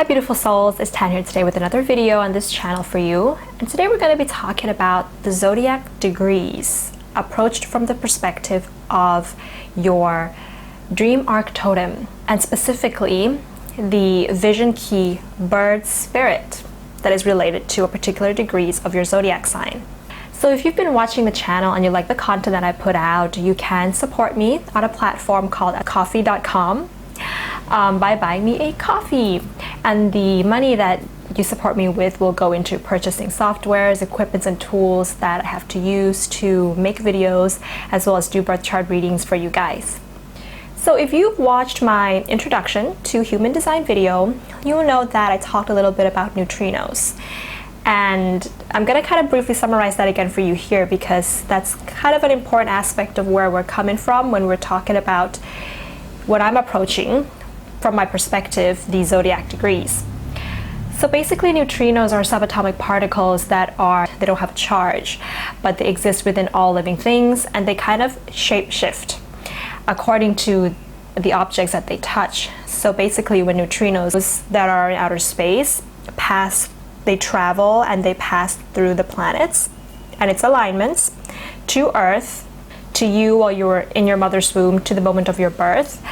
Hi beautiful souls, it's Tan here today with another video on this channel for you. And today we're going to be talking about the zodiac degrees approached from the perspective of your Dream Arc Totem, and specifically the vision key bird spirit that is related to a particular degrees of your zodiac sign. So if you've been watching the channel and you like the content that I put out, you can support me on a platform called coffee.com by buying me a coffee, and the money that you support me with will go into purchasing softwares, equipments, and tools that I have to use to make videos as well as do birth chart readings for you guys. So if you've watched my introduction to human design video, you will know that I talked a little bit about neutrinos, and I'm going to kind of briefly summarize that again for you here because that's kind of an important aspect of where we're coming from when we're talking about what I'm approaching from my perspective, the zodiac degrees. So basically neutrinos are subatomic particles they don't have a charge, but they exist within all living things, and they kind of shape shift according to the objects that they touch. So basically when neutrinos that are in outer space they travel and they pass through the planets and its alignments to Earth, to you while you were in your mother's womb, to the moment of your birth.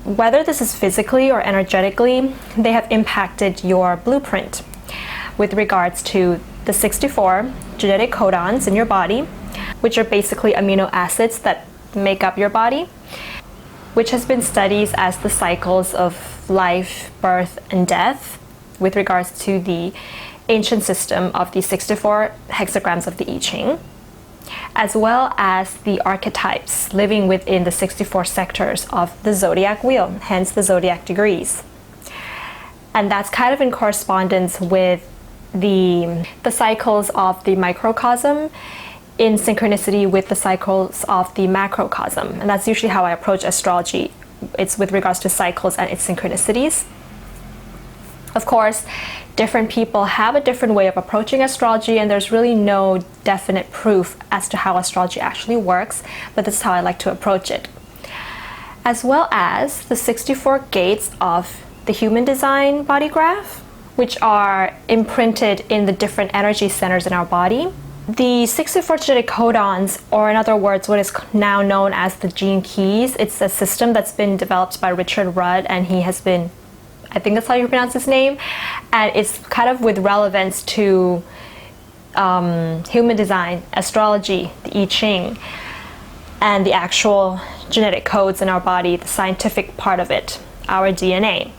Whether this is physically or energetically, they have impacted your blueprint with regards to the 64 genetic codons in your body, which are basically amino acids that make up your body, which has been studied as the cycles of life, birth, and death with regards to the ancient system of the 64 hexagrams of the I-ching, as well as the archetypes living within the 64 sectors of the zodiac wheel, hence the zodiac degrees. And that's kind of in correspondence with the cycles of the microcosm in synchronicity with the cycles of the macrocosm. And that's usually how I approach astrology. It's with regards to cycles and its synchronicities. Of course, different people have a different way of approaching astrology, and there's really no definite proof as to how astrology actually works, but this is how I like to approach it. As well as the 64 gates of the human design body graph, which are imprinted in the different energy centers in our body. The 64 genetic codons, or in other words, what is now known as the gene keys, it's a system that's been developed by Richard Rudd, and he has been, I think that's how you pronounce his name, and it's kind of with relevance to human design, astrology, the I-ching, and the actual genetic codes in our body, the scientific part of it, our DNA.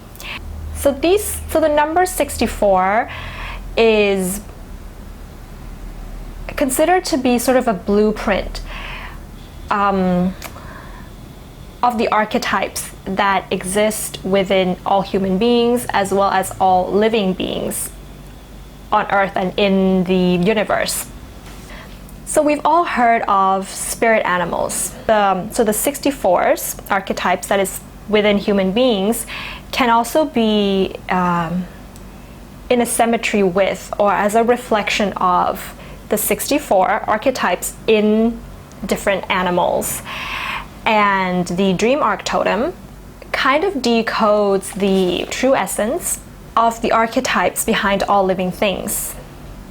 So the number 64 is considered to be sort of a blueprint of the archetypes that exist within all human beings as well as all living beings on Earth and in the universe. So we've all heard of spirit animals. So the 64's archetypes that is within human beings can also be in a symmetry with or as a reflection of the 64 archetypes in different animals. And the Dream Arc Totem kind of decodes the true essence of the archetypes behind all living things.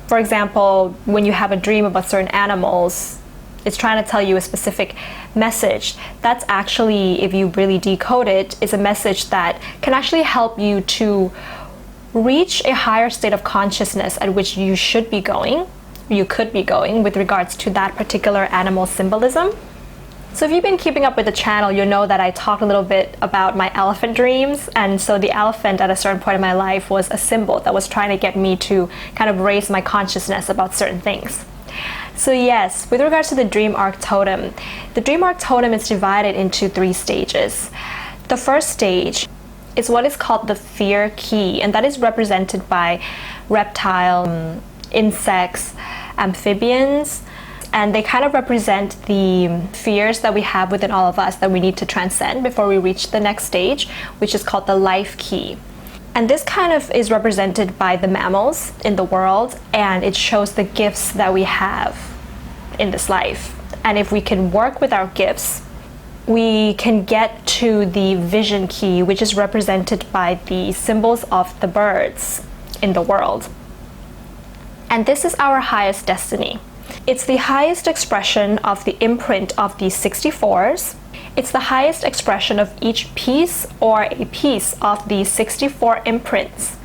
For example, when you have a dream about certain animals, it's trying to tell you a specific message. That's actually, if you really decode it, is a message that can actually help you to reach a higher state of consciousness at which you should be going, you could be going with regards to that particular animal symbolism. So if you've been keeping up with the channel, you'll know that I talked a little bit about my elephant dreams, and so the elephant at a certain point in my life was a symbol that was trying to get me to kind of raise my consciousness about certain things. So yes, with regards to the Dream Arc Totem, the Dream Arc Totem is divided into 3 stages. The first stage is what is called the fear key, and that is represented by reptile, insects, amphibians, and they kind of represent the fears that we have within all of us that we need to transcend before we reach the next stage, which is called the life key. And this kind of is represented by the mammals in the world, and it shows the gifts that we have in this life. And if we can work with our gifts we can get to the vision key, which is represented by the symbols of the birds in the world. And this is our highest destiny. It's the highest expression of the imprint of these 64s. It's the highest expression of each piece or a piece of these 64 imprints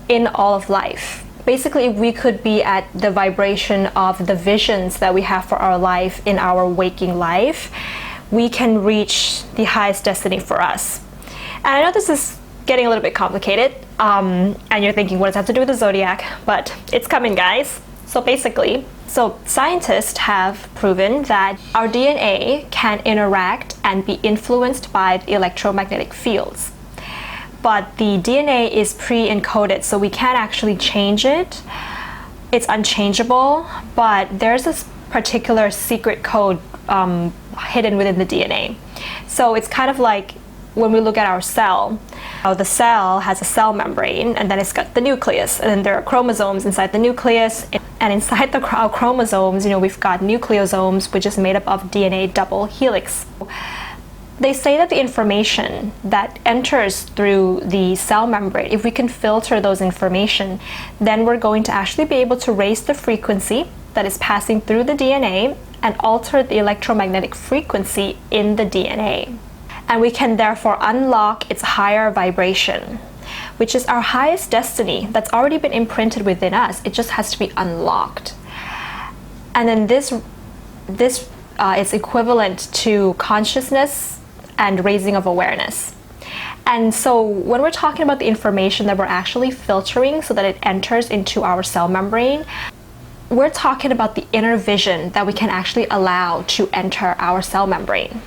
in all of life. Basically, we could be at the vibration of the visions that we have for our life in our waking life. We can reach the highest destiny for us. And I know this is getting a little bit complicated, and you're thinking, what does that have to do with the zodiac? But it's coming, guys. So scientists have proven that our DNA can interact and be influenced by the electromagnetic fields. But the DNA is pre-encoded, so we can't actually change it. It's unchangeable, but there's this particular secret code hidden within the DNA. So it's kind of like when we look at our cell, the cell has a cell membrane, and then it's got the nucleus, and then there are chromosomes inside the nucleus, and inside our chromosomes, we've got nucleosomes, which is made up of DNA double helix. They say that the information that enters through the cell membrane, if we can filter those information, then we're going to actually be able to raise the frequency that is passing through the DNA and alter the electromagnetic frequency in the DNA. And we can therefore unlock its higher vibration, which is our highest destiny that's already been imprinted within us. It just has to be unlocked. And then this is equivalent to consciousness and raising of awareness. And so when we're talking about the information that we're actually filtering so that it enters into our cell membrane, we're talking about the inner vision that we can actually allow to enter our cell membrane.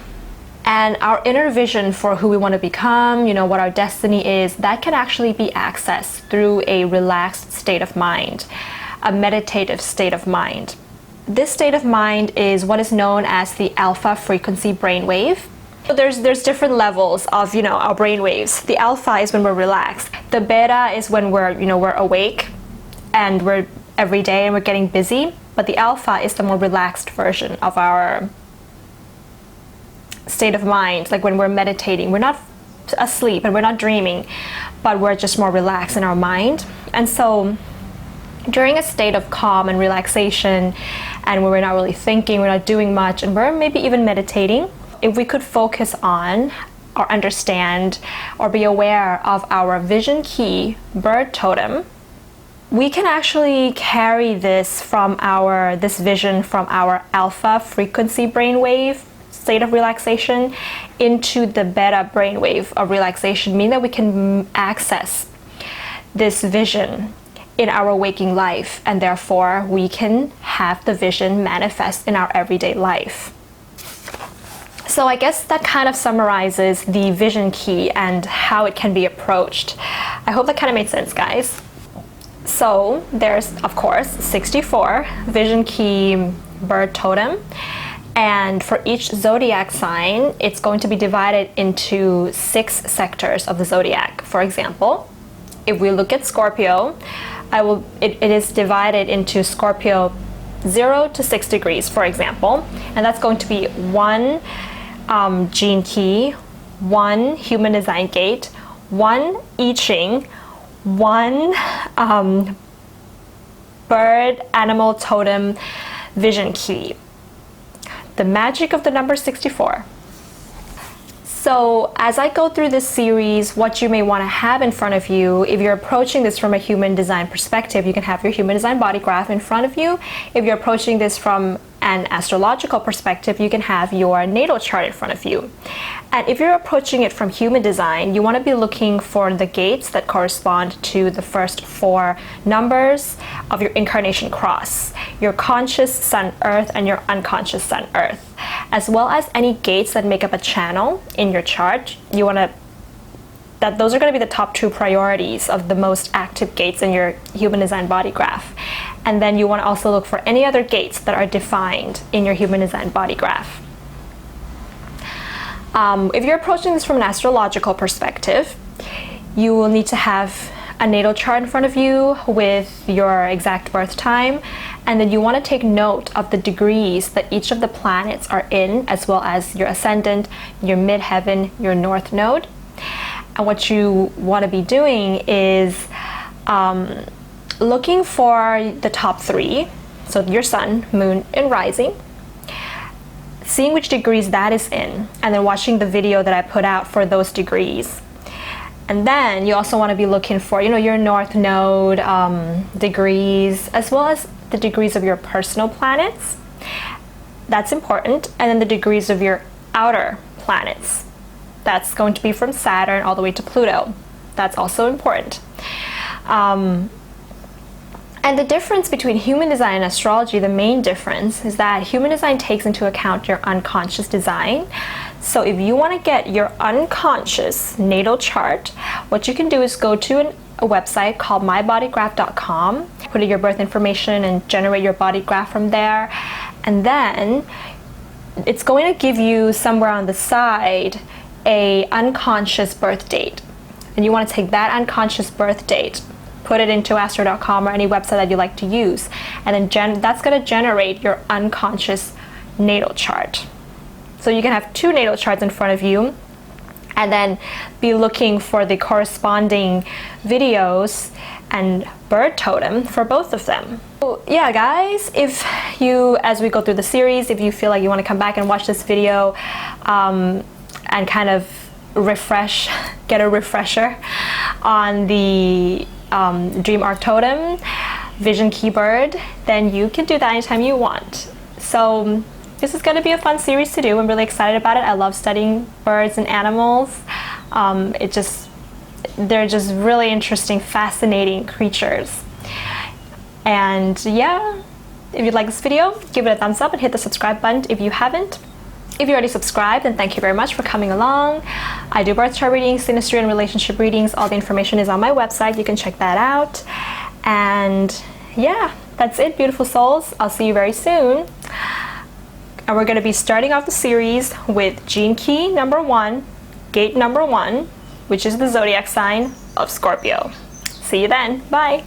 And our inner vision for who we want to become, what our destiny is, that can actually be accessed through a relaxed state of mind, a meditative state of mind. This state of mind is what is known as the alpha frequency brainwave. So there's different levels of our brainwaves. The alpha is when we're relaxed. The beta is when we're awake and we're every day and we're getting busy. But the alpha is the more relaxed version of our state of mind, like when we're meditating. We're not asleep and we're not dreaming, but we're just more relaxed in our mind. And so during a state of calm and relaxation, and when we're not really thinking, we're not doing much, and we're maybe even meditating, if we could focus on or understand or be aware of our vision key bird totem, we can actually carry this vision from our alpha frequency brainwave state of relaxation into the beta brainwave of relaxation, meaning that we can access this vision in our waking life, and therefore we can have the vision manifest in our everyday life. So I guess that kind of summarizes the vision key and how it can be approached. I hope that kind of made sense, guys. So there's, of course, 64 vision key bird totem. And for each zodiac sign, it's going to be divided into 6 sectors of the zodiac. For example, if we look at Scorpio, it is divided into Scorpio 0 to 6 degrees, for example. And that's going to be 1 gene key, 1 human design gate, 1 i-ching, 1 bird animal totem vision key. The magic of the number 64. So as I go through this series, what you may want to have in front of you, if you're approaching this from a human design perspective, you can have your human design body graph in front of you. If you're approaching this from an astrological perspective, you can have your natal chart in front of you. And if you're approaching it from human design, you want to be looking for the gates that correspond to the first 4 numbers of your incarnation cross, your conscious sun earth and your unconscious sun earth, as well as any gates that make up a channel in your chart. You want to those are going to be the top 2 priorities of the most active gates in your human design body graph. And then you want to also look for any other gates that are defined in your human design body graph. If you're approaching this from an astrological perspective, you will need to have a natal chart in front of you with your exact birth time, and then you want to take note of the degrees that each of the planets are in, as well as your ascendant, your midheaven, your north node. And what you want to be doing is looking for the top 3, so your sun, moon, and rising, seeing which degrees that is in, and then watching the video that I put out for those degrees. And then you also want to be looking for, your north node degrees, as well as the degrees of your personal planets. That's important. And then the degrees of your outer planets. That's going to be from Saturn all the way to Pluto. That's also important. And the difference between human design and astrology, the main difference is that human design takes into account your unconscious design. So if you want to get your unconscious natal chart, what you can do is go to a website called mybodygraph.com, put in your birth information and generate your body graph from there. And then it's going to give you somewhere on the side a unconscious birth date. And you want to take that unconscious birth date, put it into astro.com or any website that you like to use, and then that's going to generate your unconscious natal chart. So you can have 2 natal charts in front of you, and then be looking for the corresponding videos and bird totem for both of them. So yeah, guys, as we go through the series, if you feel like you want to come back and watch this video and kind of get a refresher on the Dream Arc Totem, Vision Key Bird, then you can do that anytime you want. So this is going to be a fun series to do. I'm really excited about it. I love studying birds and animals. They're just really interesting, fascinating creatures. And yeah, if you like this video, give it a thumbs up and hit the subscribe button if you haven't. If you already subscribed, then thank you very much for coming along. I do birth chart readings, synastry, and relationship readings. All the information is on my website. You can check that out. And yeah, that's it, beautiful souls. I'll see you very soon. And we're going to be starting off the series with gene key number 1, gate number 1, which is the zodiac sign of Scorpio. See you then. Bye.